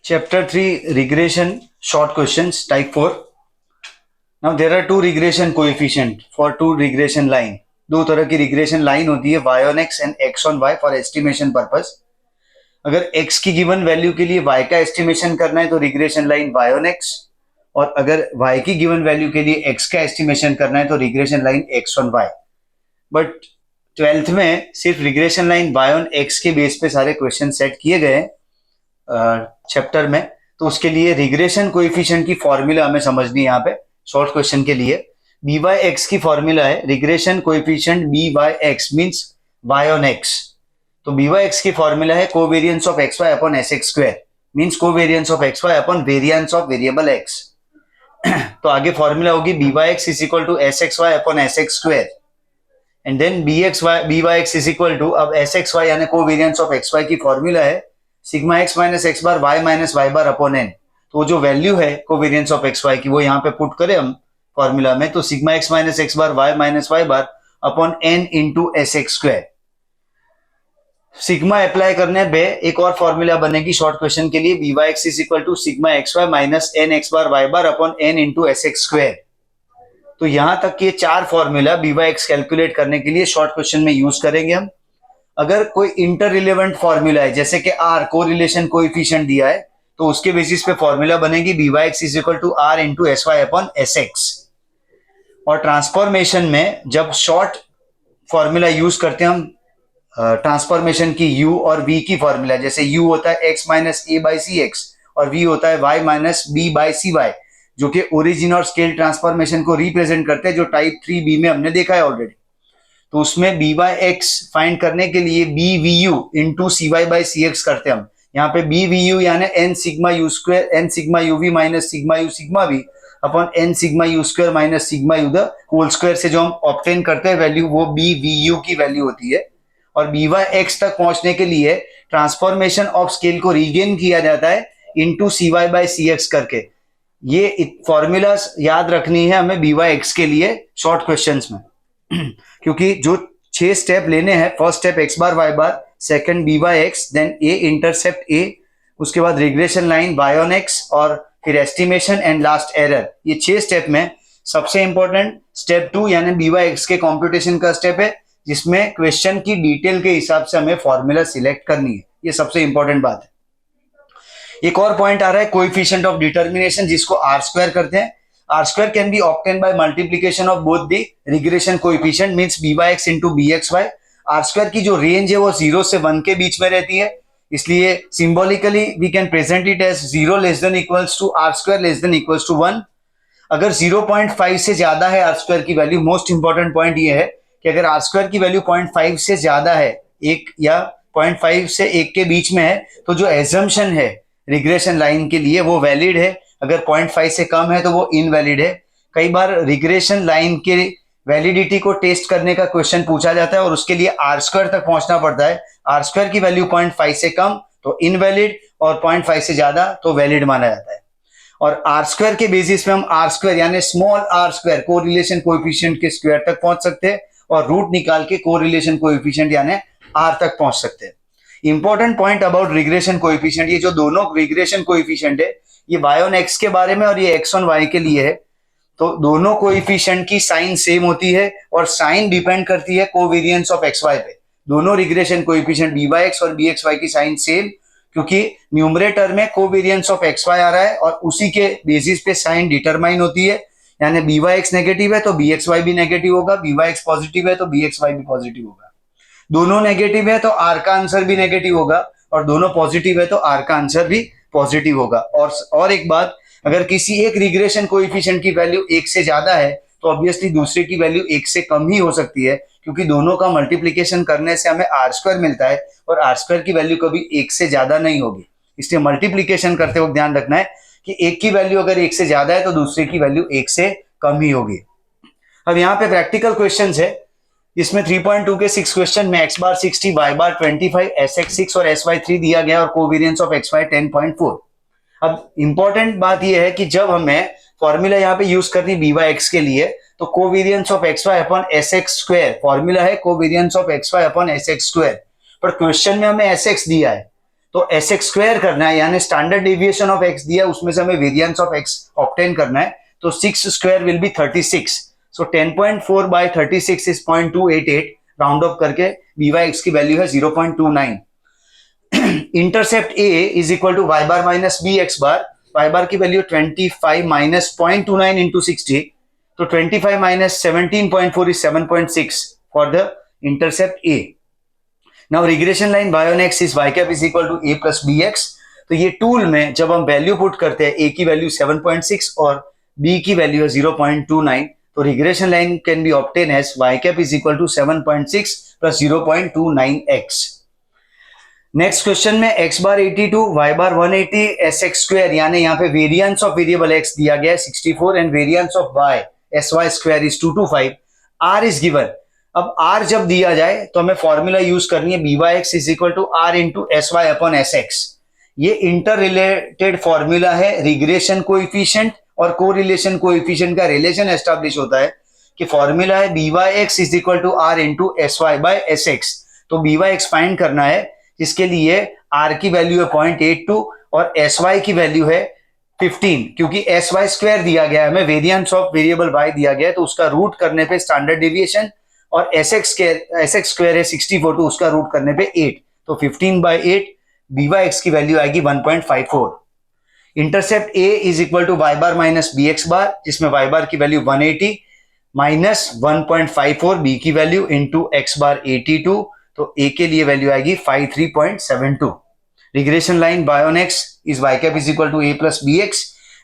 Chapter 3 Regression Short Questions Type 4. Now there are two regression coefficient for two regression line. दो तरह की regression line होती है y on x and x on y for estimation purpose. अगर x की given value के लिए y का estimation करना है तो regression line y on x, और अगर y की given value के लिए x का estimation करना है तो regression line x on y. But 12th में सिर्फ regression line y on x के बेस पे सारे क्वेश्चन सेट किए गए चैप्टर में, तो उसके लिए रिग्रेशन कोएफिशिएंट की फॉर्मूला हमें समझनी है। यहाँ पे शॉर्ट क्वेश्चन के लिए बी वाई एक्स की फॉर्मूला है regression coefficient B Y X means Y on X. तो बी वाई एक्स की फॉर्मूला है covariance of X Y upon S X square means covariance of X Y upon variance of variable X. तो आगे formula होगी B Y X is equal to S X Y upon S X square and then B Y X is equal to, अब S X Y यानी covariance of X Y की formula है sigma X minus X bar Y minus Y bar upon N. तो जो value है covariance of X Y की वो यहाँ पे पुट करें हम फॉर्मूला में, तो sigma X minus X bar Y minus Y bar upon N into S X square. Sigma apply करने पे एक और फॉर्मूला बनेगी शॉर्ट क्वेश्चन के लिए B Y X is equal to sigma X Y minus N X bar Y bar upon N into S X square. तो यहां तक ये चार formula B Y X calculate करने के लिए शॉर्ट क्वेश्चन में यूज करेंगे हम। अगर कोई इंटर रिलेवेंट फॉर्मूला है जैसे कि आर कोरिलेशन कोएफिशिएंट दिया है तो उसके बेसिस पे फॉर्मूला बनेगी B Y X is equal to R into S Y upon S X. और ट्रांसफॉर्मेशन में जब शॉर्ट फॉर्मूला यूज करते हैं हम ट्रांसफॉर्मेशन की यू और वी की फॉर्मूला, जैसे यू होता है X minus A by C X और वी होता है Y minus B by C Y, जो कि ओरिजिन और स्केल ट्रांसफॉर्मेशन को रिप्रेजेंट करते हैं, जो टाइप 3b में हमने देखा है ऑलरेडी। तो उसमें बी वाई एक्स फाइंड करने के लिए B V U into C Y by C X करते हैं हम। यहाँ पे बी वी यू यानी N sigma U square N sigma U V minus sigma U sigma V upon N sigma U square minus sigma U the whole square से जो हम obtain करते हैं वैल्यू वो बी वी यू की value होती है। और बी वाई एक्स तक पहुंचने के लिए ट्रांसफॉर्मेशन ऑफ स्केल को रीगेन किया जाता है into C Y by C X करके। ये फॉर्मूला याद रखनी है हमें बी वाई एक्स के लिए शॉर्ट क्वेश्चंस में क्योंकि जो 6 स्टेप लेने हैं, first step X bar Y bar, second B Y X, then A intercept A, उसके बाद regression line Y on X और फिर एस्टिमेशन एंड लास्ट एरर। ये 6 स्टेप में सबसे इंपॉर्टेंट स्टेप 2 यानी बी वाई एक्स के कॉम्प्यूटेशन का स्टेप है जिसमें क्वेश्चन की डिटेल के हिसाब से हमें फॉर्मूला सिलेक्ट करनी है। ये सबसे इंपॉर्टेंट बात है। एक और पॉइंट आ रहा है कोएफिशिएंट ऑफ डिटर्मिनेशन जिसको आर स्क्वायर करते हैं। R square can be obtained by multiplication of both the regression coefficient means byx into bxy। R square की जो रेंज है वो 0 से 1 के बीच में रहती है, इसलिए symbolically we can present it as 0 less than equals to R square less than equals to 1। अगर 0.5 से ज्यादा है R square की वैल्यू, मोस्ट इंपॉर्टेंट पॉइंट ये है कि अगर R square की वैल्यू 0.5 से ज्यादा है, 1 या 0.5 से 1 के बीच में है, तो जो एजम्पशन है रिग्रेशन लाइन के लिए वो वैलिड है। अगर 0.5 से कम है तो वो इनवैलिड है। कई बार रिग्रेशन लाइन के वैलिडिटी को टेस्ट करने का क्वेश्चन पूछा जाता है और उसके लिए आर स्क्वायर तक पहुंचना पड़ता है। आर स्क्वायर की वैल्यू 0.5 से कम तो इनवैलिड और 0.5 से ज्यादा तो वैलिड माना जाता है। और आर स्क्वायर के बेसिस पे हम आर स्क्वायर यानी small R square correlation coefficient के स्क्वायर तक पहुंच सकते हैं और रूट निकाल के कोरिलेशन कोएफिशिएंट यानी आर तक पहुंच सकते हैं। Important point about regression coefficient, ये जो दोनों रिग्रेशन कोएफिशिएंट है ये y ऑन x के बारे में और ये x ऑन y के लिए है। तो दोनों कोएफिशिएंट की साइन सेम होती है और साइन डिपेंड करती है कोवेरियंस ऑफ xy पे। दोनों रिग्रेशन कोएफिशिएंट by(x) और bxy की साइन सेम, क्योंकि न्यूमरेटर में कोवेरियंस ऑफ xy आ रहा है और उसी के बेसिस पे साइन डिटरमाइन होती है। यानी by(x) नेगेटिव है तो bxy भी नेगेटिव होगा, by(x) पॉजिटिव है तो bxy भी पॉजिटिव होगा। दोनों नेगेटिव है तो r का आंसर भी नेगेटिव होगा और दोनों पॉजिटिव है तो r का आंसर भी पॉजिटिव होगा। और एक बात, अगर किसी एक रिग्रेशन कोएफिशिएंट की वैल्यू 1 से ज्यादा है तो ऑब्वियसली दूसरे की वैल्यू 1 से कम ही हो सकती है, क्योंकि दोनों का मल्टीप्लिकेशन करने से हमें आर स्क्वायर मिलता है और आर स्क्वायर की वैल्यू कभी 1 से ज्यादा नहीं होगी। इसलिए मल्टीप्लिकेशन करते वक्त ध्यान रखना है कि एक की वैल्यू अगर 1 से ज्यादा है तो दूसरे की वैल्यू 1 से कम ही होगी। अब यहाँ पे प्रैक्टिकल क्वेश्चन है, इसमें 3.2 के 6 क्वेश्चन में x बार 60, y बार 25, sx 6 और sy 3 दिया गया और कोवेरियंस ऑफ xy 10.4। अब इंपॉर्टेंट बात यह है कि जब हमें फॉर्मूला यहाँ पे यूज करनी by(x) के लिए तो covariance of xy upon sx square, formula है covariance of xy upon sx square, पर क्वेश्चन में हमें sx दिया है तो एस एक्स स्क्वायर करना है, यानी स्टैंडर्ड डेविएशन ऑफ एक्स दिया, उसमें से हमें वेरिएंस ऑफ एक्स ऑब्टेन करना है। तो 6 square will be 36, so 10.4 by 36 is 0.288, round off करके बी वाई एक्स की वैल्यू है 0.29। Intercept A is equal to Y bar minus B X bar, Y bar की वैल्यू 25 माइनस 0.29 इंटू 60, तो 25 minus 17.4 is 7.6 for the intercept A. Now regression line y on x is y cap is equal to a plus B x. तो ये tool में जब हम value put करते हैं, a की वैल्यू 7.6 और b की वैल्यू है 0.29, तो regression line can be obtain as y cap is equal to 7.6 plus 0.29x। Next question में x bar 82, y bar 180, S X square, यानी यहाँ पे वेरिएंस ऑफ वेरिएबल x दिया गया है 64 and variance of y S Y square is 225, r is given. अब r जब दिया जाए तो हमें फॉर्मूला यूज करनी है B Y X is equal to R into S Y upon S X. ये इंटर रिलेटेड फॉर्मूला है, रिग्रेशन कोएफिशिएंट और कोरिलेशन कोएफिशिएंट का रिलेशन एस्टैब्लिश होता है कि फॉर्मूला है B Y X is equal to R into S Y by S X. तो B Y X find करना है, जिसके लिए r की वैल्यू है 0.82 और एस वाई की वैल्यू है 15, क्योंकि एस वाई स्क्वायर दिया गया है हमें, वेरिएंस ऑफ वेरिएबल y दिया गया है, तो उसका रूट करने पे स्टैंडर्ड डेविएशन, और एस एक्स स्क्वायर है 64, तो उसका रूट करने पे 8, तो 15/8 बी वाई एक्स की वैल्यू आएगी 1.54। Intercept A is equal to Y bar minus B X bar, जिसमें वाई बार की वैल्यू 180 माइनस 1.54 बी की वैल्यू इंटू एक्स बार 82, तो ए के लिए वैल्यू आएगी 53.72। Regression line y on x is y cap is equal to a plus bx,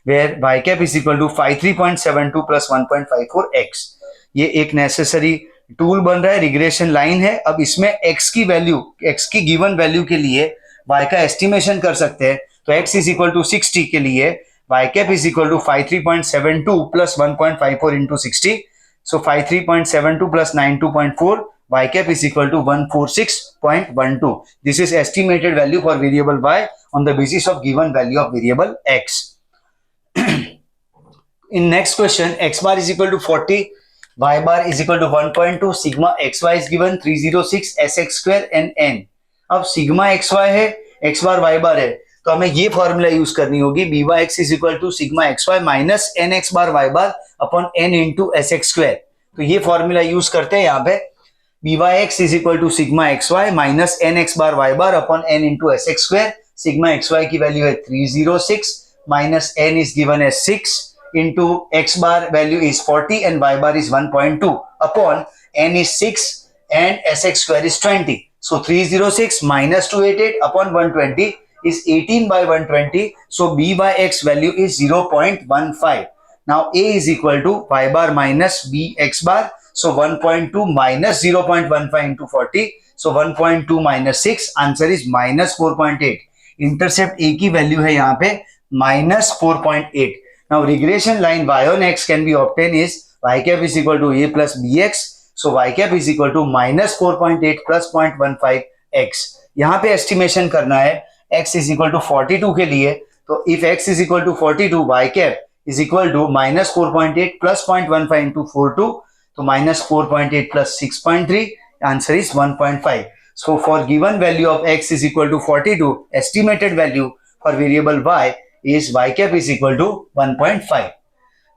where y cap is equal to 53.72 plus 1.54x। ये एक necessary tool बन रहा है, रिग्रेशन लाइन है। अब इसमें x की वैल्यू, x की गिवन वैल्यू के लिए y का एस्टिमेशन कर सकते हैं। तो x इज इक्वल टू 60 के लिए y cap is equal to 53.72 plus 1.54 into 60, so 53.72 plus 92.4, y cap is equal to 146.12. This is estimated value for variable y on the basis of given value of variable x. In next question, x bar is equal to 40, y bar is equal to 1.2, sigma xy is given 306 sx square and n. अब sigma xy है, x bar y bar है, तो हमें ये formula use करनी होगी B Y X is equal to sigma X Y minus N X bar Y bar upon N into S X square. तो ये फॉर्मूला यूज करते हैं यहाँ पे, B Y X is equal to sigma X Y minus N X bar Y bar upon N into S X square. Sigma X Y की value है 306 minus N is given है 6 into x bar value is 40 and y bar is 1.2 upon n is 6 and sx square is 20. So 306 minus 288 upon 120 is 18 by 120. So b by x value is 0.15. Now a is equal to y bar minus b x bar. So 1.2 minus 0.15 into 40. So 1.2 minus 6. Answer is minus 4.8. Intercept a की value है यहाँ पे minus 4.8. Now regression line y on x can be obtained is y cap is equal to a plus bx. So y cap is equal to minus 4.8 plus 0.15 x. यहाँ पे estimation करना है x is equal to 42 के लिए, तो if x is equal to 42, y cap is equal to minus 4.8 plus 0.15 into 42, तो minus 4.8 plus 6.3, answer is 1.5. So for given value of x is equal to 42, estimated value for variable y is y cap is equal to 1.5.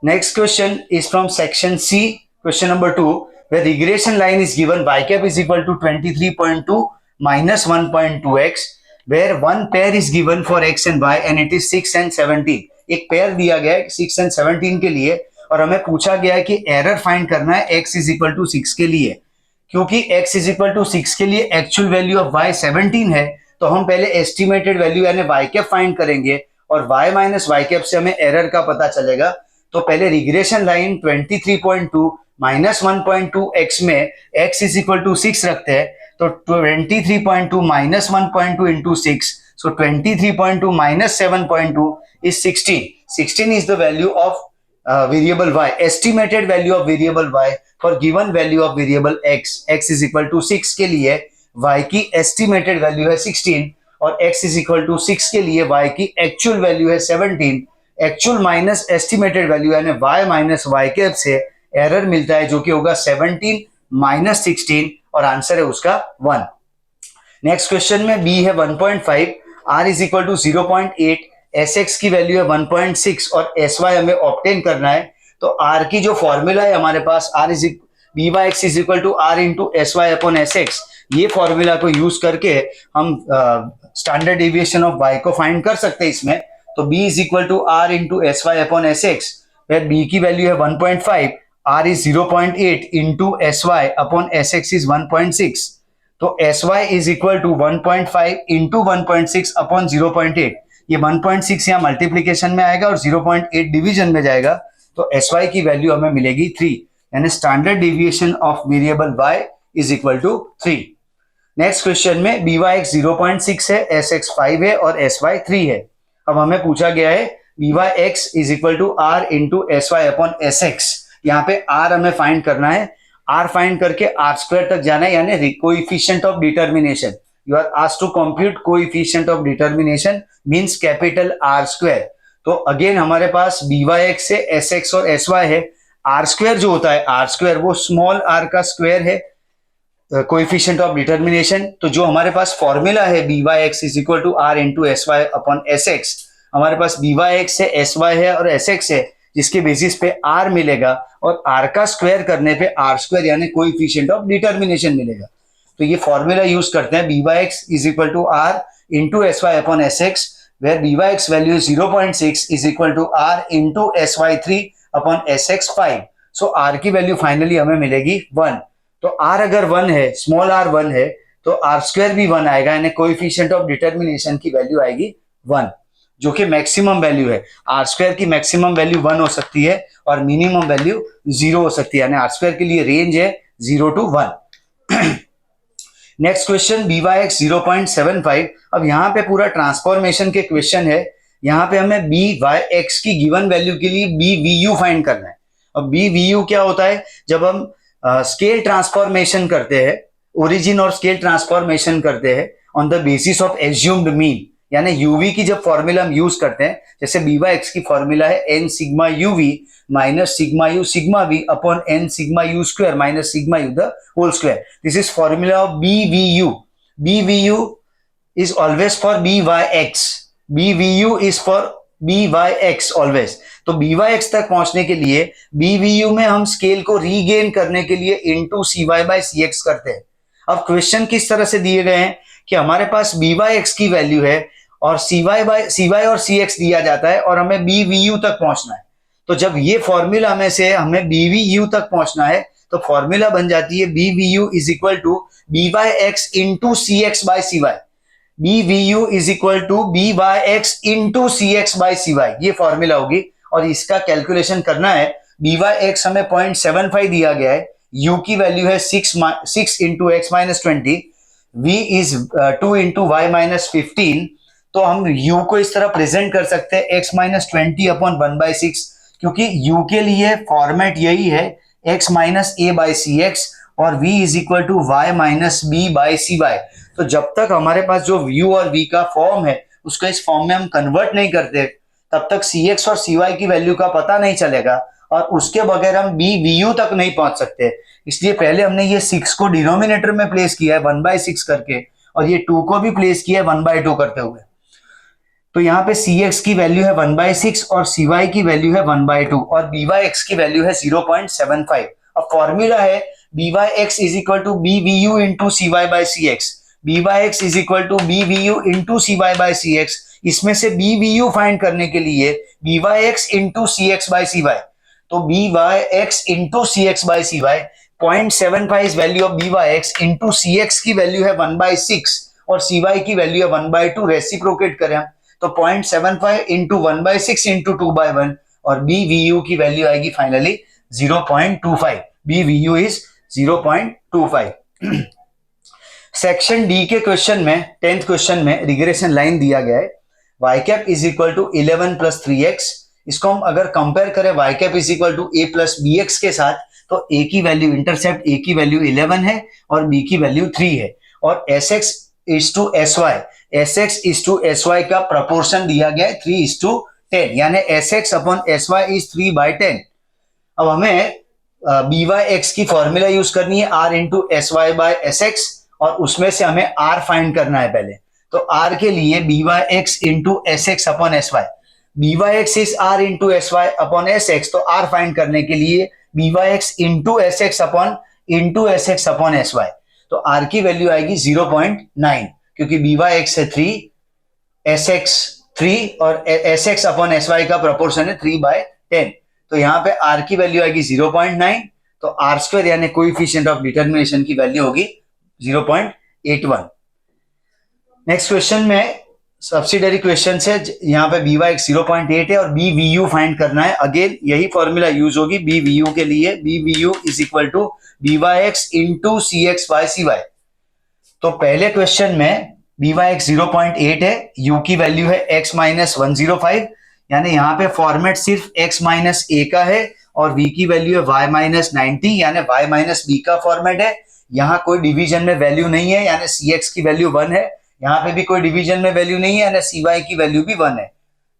Next question is from section C, question number 2, where regression line is given y cap is equal to 23.2 minus 1.2x, where one pair is given for x and y and it is 6 and 17. एक pair दिया गया है 6 and 17 के लिए, और हमें पूछा गया है कि एरर फाइंड करना है x is equal to 6 के लिए। क्योंकि x is equal to 6 के लिए एक्चुअल वैल्यू ऑफ y 17 है, तो हम पहले एस्टिमेटेड वैल्यू यानी y cap फाइंड करेंगे और y माइनस y कैप से हमें एरर का पता चलेगा। तो पहले रिग्रेशन लाइन 23.2 माइनस 1.2 x में x इज इक्वल टू 6 रखते हैं, तो 23.2 minus 1.2 into 6, so 23.2 minus 7.2 is 16. 16 is the value of variable y, estimated value of variable y for given value of variable x. x is equal to 6 के लिए y की estimated value है 16 और x is equal to 6 के लिए y की actual value है 17. Actual minus estimated value यानी y माइनस y कैप से एरर मिलता है, जो कि होगा 17 माइनस 16, और आंसर है उसका 1. नेक्स्ट क्वेश्चन में b है 1.5, r is equal to 0.8, sx की वैल्यू है 1.6 और sy हमें ऑब्टेन करना है। तो r की जो फॉर्मूला है हमारे पास Vy(x) is equal to r into sy upon sx, ये फॉर्मूला को यूज करके हम स्टैंडर्ड डेविएशन ऑफ y को फाइंड कर सकते हैं इसमें। तो b is equal to r into sy upon sx, where b की वैल्यू है 1.5, r is 0.8 into sy upon sx is 1.6। तो sy is equal to 1.5 into 1.6 upon 0.8, ये 1.6 यहाँ मल्टीप्लीकेशन में आएगा और 0.8 डिवीजन में जाएगा। तो sy की वैल्यू हमें मिलेगी 3, यानी standard deviation of variable y is equal to 3। Next question में Vy(x) 0.6 है, Sx 5 है और Sy 3 है। अब हमें पूछा गया है Vy(x) is equal to r into sy upon sx, यहाँ पे r हमें फाइंड करना है। r फाइंड करके r स्क्वायर तक जाना है, यानी coefficient of determination. You are asked to compute coefficient of determination means capital R square. तो अगेन हमारे पास Vy(x) से Sx और Sy है। R स्क्वायर जो होता है, R स्क्वायर वो स्मॉल r का स्क्वायर है, कोएफिशिएंट ऑफ डिटर्मिनेशन। तो जो हमारे पास फॉर्मूला है Vy(x) is equal to r into sy upon sx, हमारे पास Vy(x) से sy है और sx है, जिसके बेसिस पे r मिलेगा और r का स्क्वायर करने पे r स्क्वायर यानी कोएफिशिएंट ऑफ डिटर्मिनेशन मिलेगा। तो ये फॉर्मूला यूज करते हैं Vy(x) is equal to r into sy upon sx, where Vy(x) value 0.6 is equal to r into sy 3 upon sx 5। So r की वैल्यू फाइनली हमें मिलेगी 1। तो r अगर 1 है, स्मॉल r 1 है, तो r स्क्वायर भी 1 आएगा, यानी कोएफिशिएंट ऑफ डिटर्मिनेशन की वैल्यू आएगी 1, जो कि मैक्सिमम वैल्यू है। r स्क्वायर की मैक्सिमम वैल्यू 1 हो सकती है और मिनिमम वैल्यू 0 हो सकती है, यानी r स्क्वायर के लिए रेंज है 0 to 1। Next question Vy(x) 0.75। अब यहाँ पे पूरा ट्रांसफॉर्मेशन के क्वेश्चन है। यहाँ पे हमें Vy(x) की गिवन वैल्यू के लिए BVU फाइंड करना है। अब BVU क्या होता है? जब हम स्केल ट्रांसफॉर्मेशन करते हैं, ओरिजिन और स्केल ट्रांसफॉर्मेशन करते हैं on the basis of assumed mean, यानी यूवी की जब फॉर्मूला हम यूज करते हैं, जैसे Vy(x) की फॉर्मूला है n sigma uv minus sigma u sigma v upon n sigma u square minus sigma u the whole square. This is formula of BVU। BVU is always for Vy(x). BVU is for Vy(x) always। तो Vy(x) तक पहुंचने के लिए BVU में हम scale को regain करने के लिए इंटू cy/cx करते हैं। अब क्वेश्चन किस तरह से दिए गए हैं कि हमारे पास Vy(x) की वैल्यू है और cy और cx दिया जाता है और हमें BVU तक पहुंचना है। तो जब ये फॉर्मूला में से हमें BVU तक पहुंचना है तो फॉर्मूला बन जाती है BVU is equal to Vy(x) into cx/cy। BVU is equal to Vy(x) into cx/cy, ये फॉर्मूला होगी। और इसका कैलकुलेशन करना है। Vy(x) हमें 0.75 दिया गया है, u की वैल्यू है 6 into x minus 20, v is 2 into y minus 15। तो हम u को इस तरह प्रेजेंट कर सकते हैं x माइनस 20 अपॉन 1/6, क्योंकि u के लिए फॉर्मेट यही है x minus a by C X और v is equal to y minus b by C Y. तो जब तक हमारे पास जो u और v का फॉर्म है उसको इस फॉर्म में हम कन्वर्ट नहीं करते, तब तक cx और cy की वैल्यू का पता नहीं चलेगा और उसके बगैर हम BVU तक नहीं पहुंच सकते। इसलिए पहले हमने ये 6 को डिनोमिनेटर में प्लेस किया है 1/6 करके और ये 2 को भी प्लेस किया है 1/2 करते हुए। तो यहाँ पे cx की वैल्यू है 1/6 और cy की वैल्यू है 1/2 और Vy(x) की वैल्यू है 0.75। अब फॉर्मूला है Vy(x) is equal to BVU into cy/cx। Vy(x) is equal to BVU into cy/cx। इसमें से BVU फाइंड करने के लिए Vy(x) इंटू cx/cy। तो Vy(x) into cx/cy 0.75 is value of Vy(x) into cx की वैल्यू है 1/6 और cy की वैल्यू है 1/2। रेसिप्रोकेट करें हम तो 0.75 इंटू 1/6 इंटू 2/1 और BVU की वैल्यू आएगी finally 0.25। BVU is 0.25। Section D के क्वेश्चन में 10th क्वेश्चन में रिग्रेशन लाइन दिया गया है y cap is equal to 11 plus 3x। इसको हम अगर कंपेयर करें y cap is equal to a plus bx के साथ, तो a की वैल्यू इंटरसेप्ट a की वैल्यू 11 है और b की वैल्यू 3 है और sx इज टू sy का प्रपोर्शन दिया गया है 3:10, यानी sx अपॉन sy इज 3/10। अब हमें Vy(x) की फॉर्मूला यूज करनी है r into sy by sx और उसमें से हमें r फाइंड करना है पहले। तो आर के लिए B Y X into S X upon S Y, B Y X is R into S Y upon S X, तो आर फाइंड करने के लिए B Y X into S X upon S Y, तो R की value आएगी 0.9, क्योंकि B Y x है 3, S X 3 और S X upon S Y का प्रोपोर्शन है 3/10, तो यहाँ पे आर की वैल्यू आएगी 0.9, तो आर स्क्वायर यानी कोएफिशिएंट ऑफ डिटरमिनेशन की वैल्यू होगी 0.81। नेक्स्ट क्वेश्चन में सब्सिडरी क्वेश्चन है, यहाँ पे बी वाई 0.8 है और बी वी यू फाइंड करना है। अगेन यही फॉर्मूला यूज होगी बी वी यू के लिए, B V U is equal to B Y X into C X by C Y. तो पहले क्वेश्चन में बी वाई एक्स 0.8 है, यू की वैल्यू है x माइनस 105, यानी यहाँ पे फॉर्मेट सिर्फ x माइनस a का है, और v की वैल्यू है y माइनस 90, यानी y माइनस b का फॉर्मेट है। यहाँ कोई डिवीजन में वैल्यू नहीं है, यानी cx की वैल्यू 1 है, यहाँ पे भी कोई डिवीजन में वैल्यू नहीं है, यानी cy की वैल्यू भी 1 है।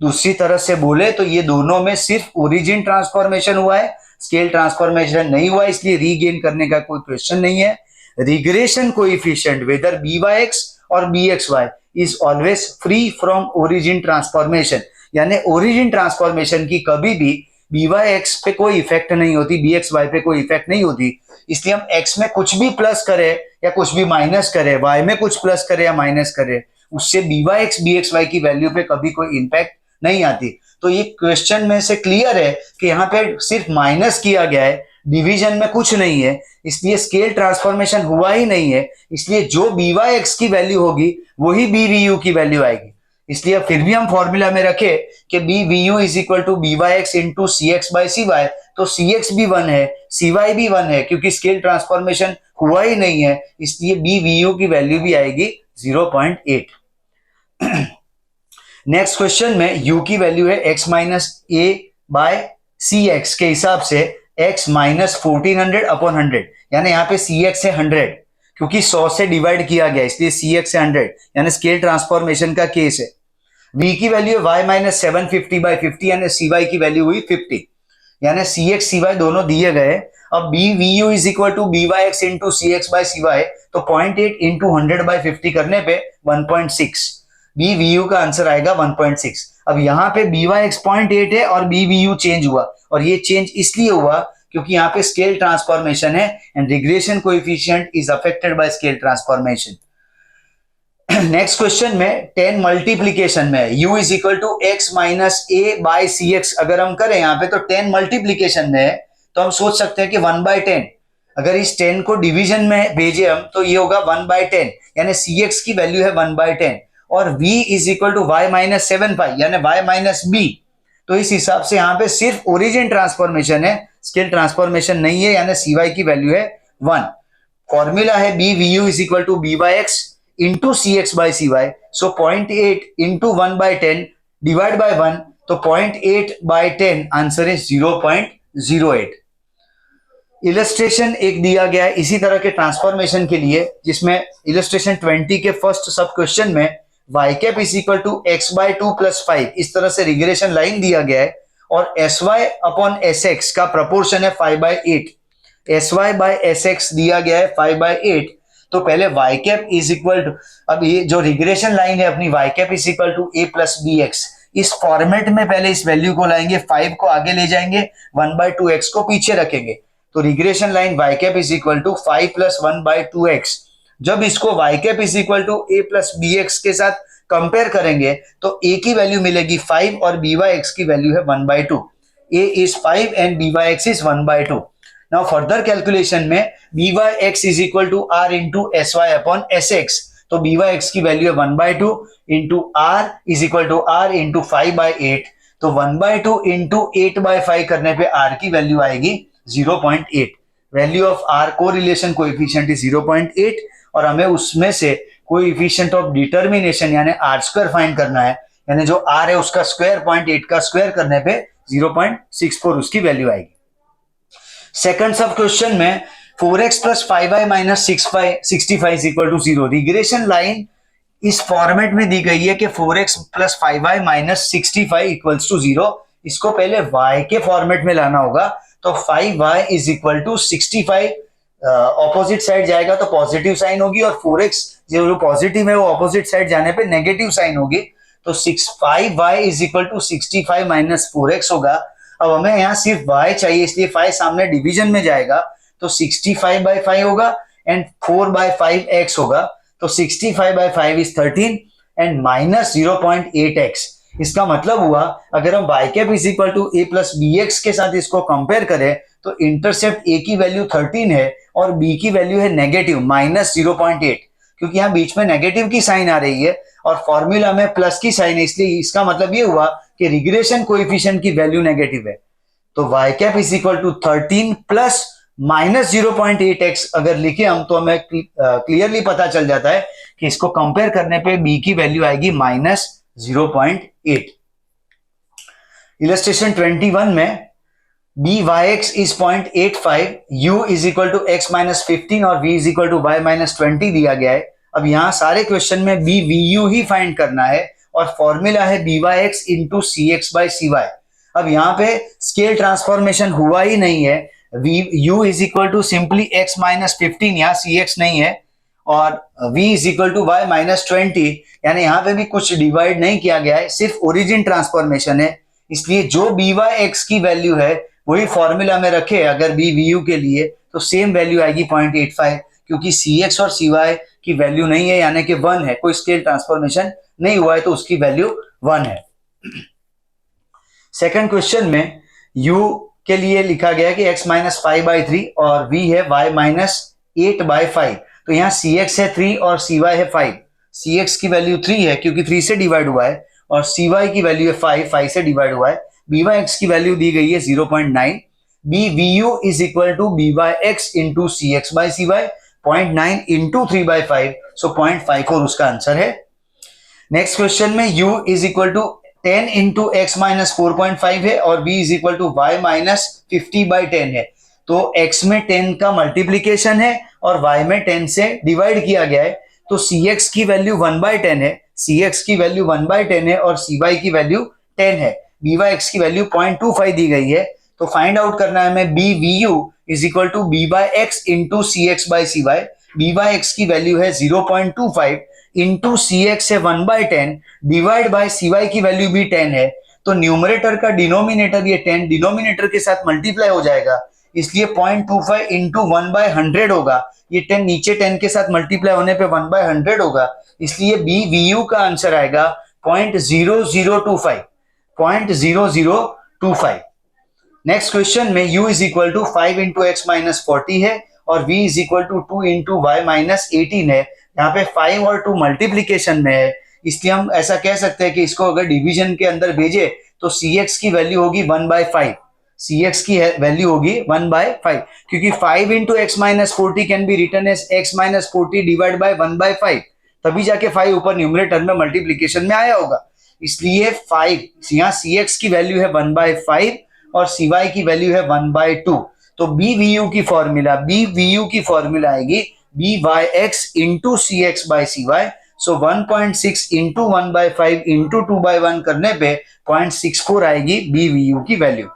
दूसरी तरह से बोले तो ये दोनों में सिर्फ ओरिजिन ट्रांसफॉर्मेशन हुआ है, स्केल ट्रांसफॉर्मेशन नहीं हुआ, इसलिए रीगेन करने का कोई क्वेश्चन नहीं है। Regression coefficient whether B Y X और B X Y is always free from origin transformation, यानी ओरिजिन ट्रांसफॉर्मेशन की कभी भी बी वाई एक्स पे कोई इफेक्ट नहीं होती, बी एक्स वाई पे कोई इफेक्ट नहीं होती। इसलिए हम एक्स में कुछ भी प्लस करें या कुछ भी माइनस करें, वाई में कुछ प्लस करें या माइनस करें, उससे B Y X B X Y की वैल्यू पे कभी कोई इम्पैक्ट नहीं आती। तो ये क्वेश्चन में से क्लियर है कि यहाँ पे सिर्फ माइनस किया गया है, डिवीजन में कुछ नहीं है, इसलिए स्केल ट्रांसफॉर्मेशन हुआ ही नहीं है, इसलिए जो बी वाई एक्स की वैल्यू होगी वही बी वी यू की वैल्यू आएगी। इसलिए फिर भी हम फॉर्मूला में रखे कि B V U is equal to B Y X into C X by C Y, तो सी एक्स भी 1 है, सी वाई भी 1 है, क्योंकि स्केल ट्रांसफॉर्मेशन हुआ ही नहीं है, इसलिए बी वी यू की वैल्यू भी आएगी 0.8। नेक्स्ट क्वेश्चन में u की वैल्यू है x minus a by C X के हिसाब से x माइनस 1400 अपॉन 100, यानी यहाँ पे सी एक्स है 100, क्योंकि 100 से डिवाइड किया गया इसलिए सी एक्स है 100, यानी स्केल ट्रांसफॉर्मेशन का केस है। v की वैल्यू है y माइनस 750 बाई 50, यानी सी वाई की वैल्यू हुई 50, यानी सी एक्स सी वाई दोनों दिए गए। अब B V U is equal to B Y X into C X by C Y, तो 0.8 इंटू 100 बाई 50 करने पे 1.6, बी वी यू का आंसर आएगा 1.6। अब यहाँ पे बी वाई एक्स 0.8 है और बी वी यू चेंज हुआ, और ये चेंज इसलिए हुआ क्योंकि यहाँ पे स्केल ट्रांसफॉर्मेशन है and regression coefficient is affected by scale transformation. Next question में 10 मल्टीप्लीकेशन में u is equal to X minus A by C X अगर हम करें यहाँ पे, तो 10 मल्टीप्लीकेशन में है, तो हम सोच सकते हैं कि 1/10, अगर इस 10 को डिवीजन में भेजे हम तो ये होगा 1/10, यानी सी एक्स की वैल्यू है 1/10, और v is equal to Y minus 7 pi, यानी y माइनस बी, तो इस हिसाब से यहाँ पे सिर्फ ओरिजिन ट्रांसफॉर्मेशन है, स्केल ट्रांसफॉर्मेशन नहीं है, यानी सी वाई की वैल्यू है 1। फॉर्मूला है B V U is equal to B Y X into C X by C Y, so 0.8 into 1/10 divide by 1, तो 0.8/10 आंसर इज 0.08। इलस्ट्रेशन एक दिया गया है इसी तरह के ट्रांसफॉर्मेशन के लिए, जिसमें इलस्ट्रेशन 20 के फर्स्ट सब क्वेश्चन में y cap is equal to X by 2 plus 5 इस तरह से रिग्रेशन लाइन दिया गया है, और S Y upon S X का प्रपोर्शन है 5/8, S Y by S X दिया गया है 5/8, तो पहले y cap is equal to, अब ये जो रिग्रेशन लाइन है अपनी y cap is equal to a plus B X, इस फॉर्मेट में पहले इस वैल्यू को लाएंगे, 5 को आगे ले जाएंगे, 1/2x को पीछे रखेंगे, तो regression line y cap is equal to 5 plus 1/2x। जब इसको y cap is equal to a plus B X के साथ कंपेयर करेंगे तो a की वैल्यू मिलेगी 5 और बी वाई एक्स की वैल्यू है 1/2, a is 5 and B Y X is 1/2। Now further calculation में B Y X is equal to R into S Y upon S X, तो बी वाई एक्स की value है 1/2 into R is equal to R into 5/8, तो 1/2 into 8/5 करने पे are की value आएगी 0.8। Value of are को रिलेशन कोएफिशिएंट इज 0.8, और हमें उसमें से कोएफिशिएंट ऑफ डिटरमिनेशन यानी आर स्क्वायर फाइंड करना है, यानी जो आर है उसका स्क्वायर 0.8 का स्क्वायर करने पे 0.64 उसकी वैल्यू आएगी। सेकंड सब क्वेश्चन में 4x plus 5y minus 65 is equal to 0, regression line इस फॉर्मेट में दी गई है कि 4x plus 5y minus 65 equals to 0, इसको पहले y के फॉर्मेट में लाना होगा, तो 5y is equal to 65 opposite side जाएगा तो पॉजिटिव साइन होगी, और 4x जो पॉजिटिव है वो ऑपोजिट साइड जाने पे नेगेटिव साइन होगी, तो 5y is equal to 65 minus 4x होगा। अब हमें यहाँ सिर्फ y चाहिए, इसलिए 5 सामने डिवीजन में जाएगा, तो 65/5 होगा एंड 4/5x होगा, तो 65/5 इज 13 एंड माइनस 0.8x। इसका मतलब हुआ अगर हम y cap is equal to a plus bx के साथ इसको कंपेयर करें तो इंटरसेप्ट a की वैल्यू 13 है और b की वैल्यू है नेगेटिव माइनस 0.8, क्योंकि यहाँ बीच में नेगेटिव की साइन आ रही है और फॉर्मूला में प्लस की साइन है, इसलिए इसका मतलब ये हुआ कि रिग्रेशन कोएफिशिएंट की वैल्यू नेगेटिव है। तो y cap is equal to 13 plus minus 0.8x अगर लिखे हम तो हमें क्लियरली पता चल जाता है कि इसको कंपेयर करने पे b की वैल्यू आएगी माइनस 0.8। इलस्ट्रेशन 21 में byx is 0.85, u is equal to x minus 15 और v is equal to y minus 20 दिया गया है। अब यहाँ सारे क्वेश्चन में bvu ही फाइंड करना है और फॉर्मूला है byx into cx by cy। अब यहाँ पे स्केल ट्रांसफॉर्मेशन हुआ ही नहीं है, u is equal to simply x minus 15, यहाँ cx नहीं है, और v is equal to y minus 20, यानी यहाँ पे भी कुछ डिवाइड नहीं किया गया है, सिर्फ ओरिजिन ट्रांसफॉर्मेशन है, इसलिए जो byx की वैल्यू है वही फॉर्मूला में रखे। अगर bvu के लिए तो सेम वैल्यू आएगी 0.85, क्योंकि cx और cy की वैल्यू नहीं है यानी कि 1 है, कोई स्केल ट्रांसफॉर्मेशन नहीं हुआ है तो उसकी वैल्यू 1 है। सेकंड क्वेश्चन में u के लिए लिखा गया है कि x माइनस 5/3 और v है y माइनस 8/5, तो यहाँ cx है 3 और cy है 5। cx की वैल्यू 3 है क्योंकि 3 से डिवाइड हुआ है और cy की वैल्यू है 5 से डिवाइड हुआ है। byx की वैल्यू दी गई है 0.9, bvu is equal to byx into cx by cy, 0.9 into 3/5, so 0.54 उसका आंसर है। नेक्स्ट क्वेश्चन में u is equal to 10 into x minus 4.5 है और b is equal to y minus 50/10 है, तो x में 10 का मल्टीप्लीकेशन है और y में 10 से डिवाइड किया गया है, तो cx की वैल्यू 1/10 है, cx की वैल्यू 1/10 है और cy की वैल्यू 10 है, byx की वैल्यू 0.25 दी गई है, तो फाइंड आउट करना है हमें bvu is equal to b/x into cx by cy। byx की वैल्यू है 0.25 इंटू cx है 1/10 डिवाइड बाय cy की वैल्यू भी 10 है, तो न्यूमरेटर का डिनोमिनेटर ये 10 डिनोमिनेटर के साथ मल्टीप्लाई हो जाएगा, इसलिए 0.25 इंटू 1/100 होगा, ये 10 नीचे 10 के साथ मल्टीप्लाई होने पे 1/100 होगा, इसलिए bvu का आंसर आएगा 0.0025, 0.0025। नेक्स्ट क्वेश्चन में u is equal to 5 into X minus 40 है और v is equal to 2 into Y minus 18 है, यहाँ पे 5 और 2 मल्टीप्लीकेशन में है, इसलिए हम ऐसा कह सकते हैं कि इसको अगर डिवीजन के अंदर भेजे तो cx की वैल्यू होगी 1/5, cx की वैल्यू होगी 1/5, क्योंकि 5 into X minus 40 can be written as x minus 40 divide by 1/5, तभी जाके 5 ऊपर न्यूमरेटर में मल्टीप्लीकेशन में आया होगा, इसलिए 5 यहाँ cx की वैल्यू है 1/5 और cy की वैल्यू है 1/2, तो bvu की फॉर्मूला आएगी byx into cx by cy, so 1.6 into 1/5 into 2/1 करने पे 0.64 आएगी bvu की वैल्यू।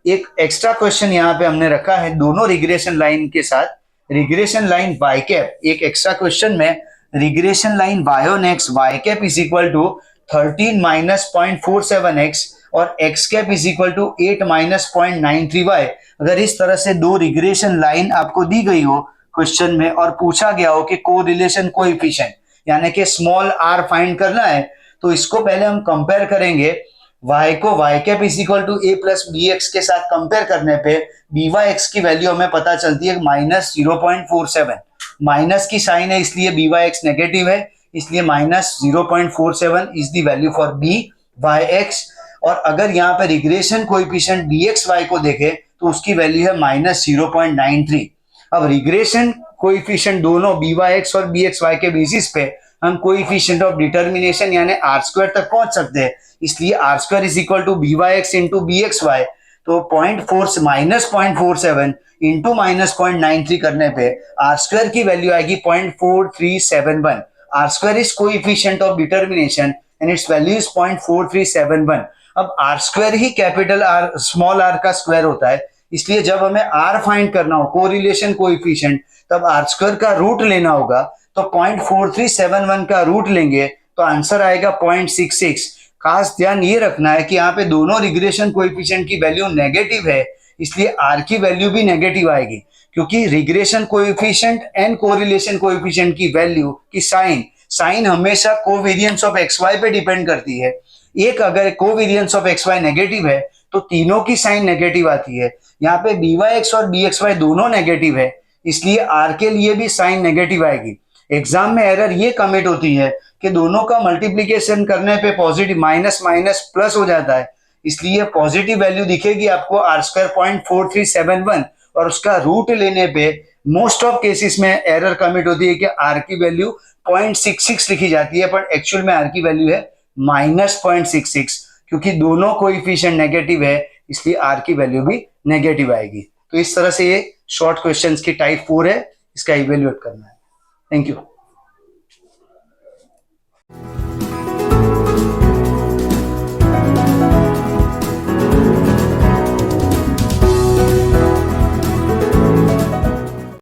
एक एक्स्ट्रा क्वेश्चन यहाँ पे हमने रखा है दोनों रिग्रेशन लाइन के साथ, रिग्रेशन लाइन y कैप, एक एक्स्ट्रा क्वेश्चन में regression line y on x y cap is equal to 13 minus 0.47x और x cap is equal to 8 minus 0.93y। अगर इस तरह से दो रिग्रेशन लाइन आपको दी गई हो क्वेश्चन में और पूछा गया हो कि कोरिलेशन कोएफिशिएंट यानी कि स्मॉल r फाइंड करना है, तो इसको पहले हम कंपेयर करेंगे, y को y cap is equal to a plus bx के साथ कंपेयर करने पे byx की वैल्यू हमें पता चलती है माइनस 0.47, माइनस की साइन है इसलिए byx नेगेटिव है, इसलिए minus 0.47 is the value for byx। और अगर यहाँ पे रिग्रेशन कोएफिशिएंट dxy को देखें तो उसकी वैल्यू है माइनस 0.93। अब रिग्रेशन कोएफिशिएंट दोनों byx और bxy के बेसिस पे हम कोएफिशिएंट ऑफ डिटर्मिनेशन यानी r² तक पहुंच सकते हैं, इसलिए r² is equal to byx into bxy, तो माइनस 0.47 इंटू माइनस 0.93 करने पे r² की वैल्यू आएगी 0.4371। r² is coefficient of determination and its value is 0.4371। अब r² ही कैपिटल R स्मॉल r का स्क्वायर होता है, इसलिए जब हमें r फाइंड करना हो कोरिलेशन कोएफिशिएंट तब r² का रूट लेना होगा, तो 0.4371 का रूट लेंगे तो आंसर आएगा 0.66। खास ध्यान ये रखना है कि यहाँ पे दोनों रिग्रेशन कोएफिशिएंट की वैल्यू नेगेटिव है, इसलिए आर की वैल्यू भी नेगेटिव आएगी, क्योंकि regression coefficient and correlation coefficient की वैल्यू की साइन हमेशा कोवेरिएंस ऑफ एक्स वाई पे डिपेंड करती है। एक अगर covariance of X Y negative है तो तीनों की साइन नेगेटिव आती है। यहाँ पे बी वाई एक्स और बी एक्स वाई दोनों नेगेटिव है, इसलिए आर के लिए भी साइन नेगेटिव आएगी। एग्जाम में एरर ये कमिट होती है कि दोनों का मल्टीप्लीकेशन करने पे पॉजिटिव माइनस माइनस प्लस हो जाता है, इसलिए पॉजिटिव वैल्यू दिखेगी आपको आर स्क्वायर 0.4371 और उसका रूट लेने पे मोस्ट ऑफ केसेस में एरर कमिट होती है कि आर की वैल्यू 0.66 लिखी जाती है, पर एक्चुअल में आर की वैल्यू है -0.66, क्योंकि दोनों कोएफिशिएंट नेगेटिव है इसलिए आर की वैल्यू भी नेगेटिव आएगी। तो इस तरह से ये शॉर्ट क्वेश्चंस की टाइप 4 है, इसका इवेल्युएट करना है। Thank you.